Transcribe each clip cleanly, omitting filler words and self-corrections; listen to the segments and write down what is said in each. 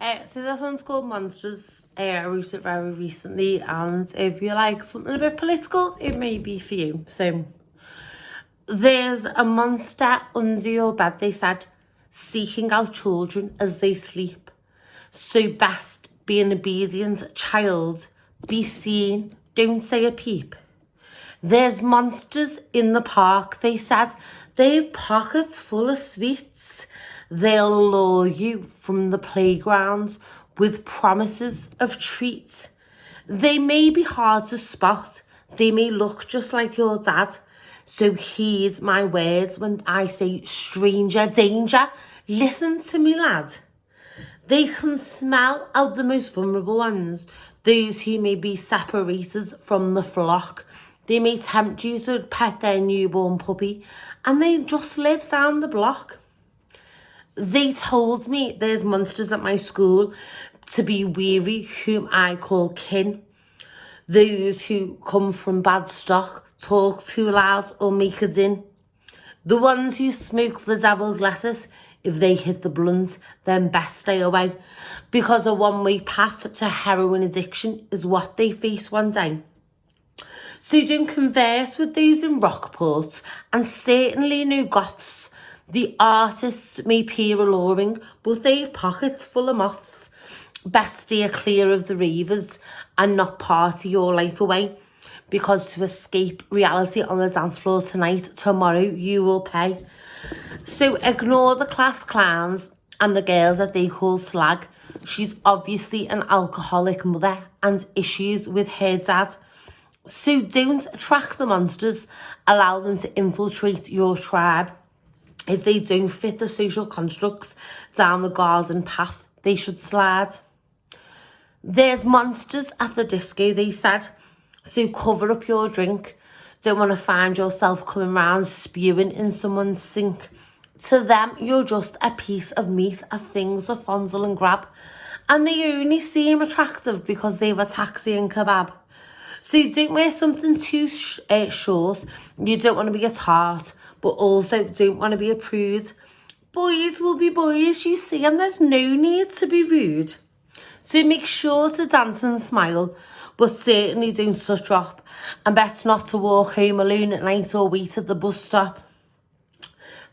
So this one's called Monsters. I wrote it very recently, and if you like something a bit political, it may be for you. So, there's a monster under your bed, they said, seeking out children as they sleep. So best be an obedient child, be seen, don't say a peep. There's monsters in the park, they said. They've pockets full of sweets. They'll lure you from the playground with promises of treats. They may be hard to spot. They may look just like your dad. So heed my words when I say stranger danger. Listen to me, lad. They can smell out the most vulnerable ones, those who may be separated from the flock. They may tempt you to pet their newborn puppy, and they just live down the block. They told me there's monsters at my school to be weary, whom I call kin. Those who come from bad stock, talk too loud or make a din. The ones who smoke the devil's lettuce, if they hit the blunt, then best stay away, because a one-way path to heroin addiction is what they face one day. So don't converse with those in Rockport, and certainly no goths. The artists may appear alluring, but they've pockets full of moths. Best steer clear of the ravers and not party your life away, because to escape reality on the dance floor tonight, tomorrow you will pay. So ignore the class clowns and the girls that they call slag. She's obviously an alcoholic mother and issues with her dad. So don't attract the monsters, allow them to infiltrate your tribe. If they don't fit the social constructs down the garden path, they should slide. There's monsters at the disco, they said, so cover up your drink. Don't want to find yourself coming round spewing in someone's sink. To them, you're just a piece of meat, a thing to fondle and grab. And they only seem attractive because they've a taxi and kebab. So don't wear something too short. You don't want to be a tart, but also don't want to be a prude. Boys will be boys, you see, and there's no need to be rude. So make sure to dance and smile, but certainly don't slut drop, and best not to walk home alone at night or wait at the bus stop.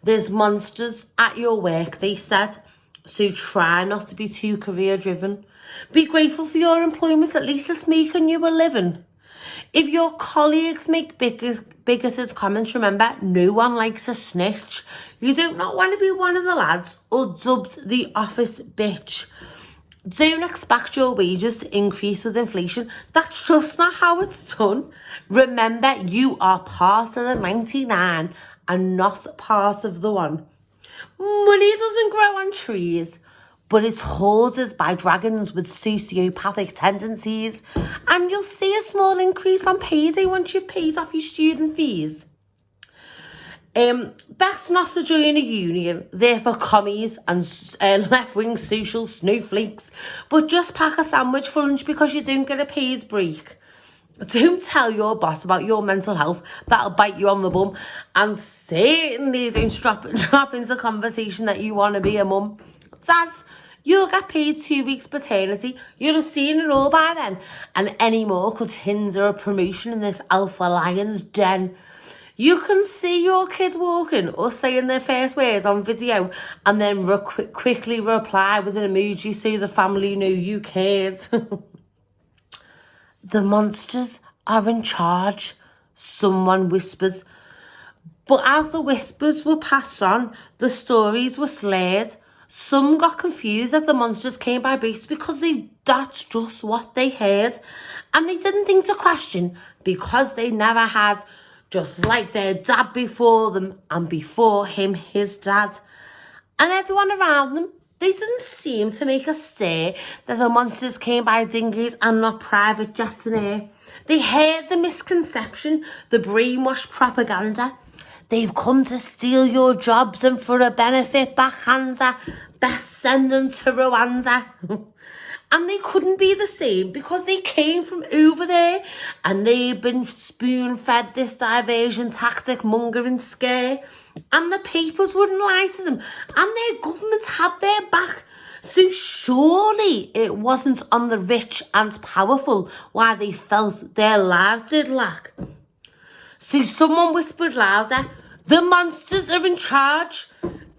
There's monsters at your work, they said, so try not to be too career driven. Be grateful for your employment, at least it's making you a living. If your colleagues make bigoted comments, remember, no one likes a snitch. You don't not want to be one of the lads or dubbed the office bitch. Don't expect your wages to increase with inflation. That's just not how it's done. Remember, you are part of the 99 and not part of the one. Money doesn't grow on trees, but it's hoarded by dragons with sociopathic tendencies, and you'll see a small increase on payday once you've paid off your student fees. Best not to join a union, they're for commies and left-wing social snowflakes, but just pack a sandwich for lunch because you don't get a paid break. Don't tell your boss about your mental health, that'll bite you on the bum, and certainly don't drop into conversation that you want to be a mum. Dads, you'll get paid 2 weeks paternity, you'll have seen it all by then, and any more could hinder a promotion in this alpha lion's den. You can see your kids walking or saying their first words on video and then quickly reply with an emoji so the family know you cared. The monsters are in charge, someone whispered. But as the whispers were passed on, the stories were slurred. Some got confused that the monsters came by boat because that's just what they heard. And they didn't think to question because they never had, just like their dad before them and before him, his dad. And everyone around them, they didn't seem to make a stir that the monsters came by dinghies and not private jets in air. They heard the misconception, the brainwashed propaganda. They've come to steal your jobs and for a benefit backhander, best send them to Rwanda. And they couldn't be the same because they came from over there and they've been spoon-fed this diversion tactic mongering scare. And the papers wouldn't lie to them and their governments had their back. So surely it wasn't on the rich and powerful why they felt their lives did lack. So someone whispered louder, the monsters are in charge.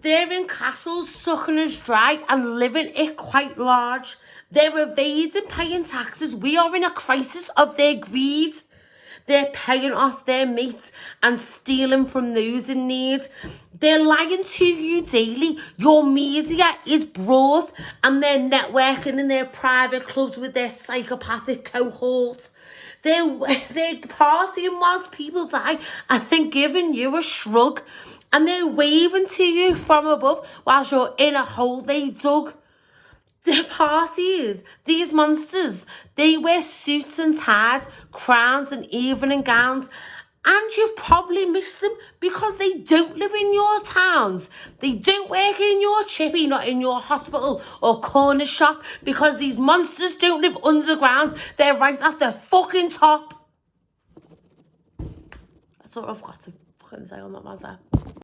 They're in castles sucking us dry and living it quite large. They're evading paying taxes. We are in a crisis of their greed. They're paying off their mates and stealing from those in need. They're lying to you daily. Your media is broad and they're networking in their private clubs with their psychopathic cohort. They're partying whilst people die and then giving you a shrug. And they're waving to you from above whilst you're in a hole they dug. The parties, these monsters, they wear suits and ties, crowns and evening gowns, and you've probably missed them because they don't live in your towns. They don't work in your chippy, not in your hospital or corner shop, because these monsters don't live underground. They're right at the fucking top. That's all I've got to fucking say on that matter.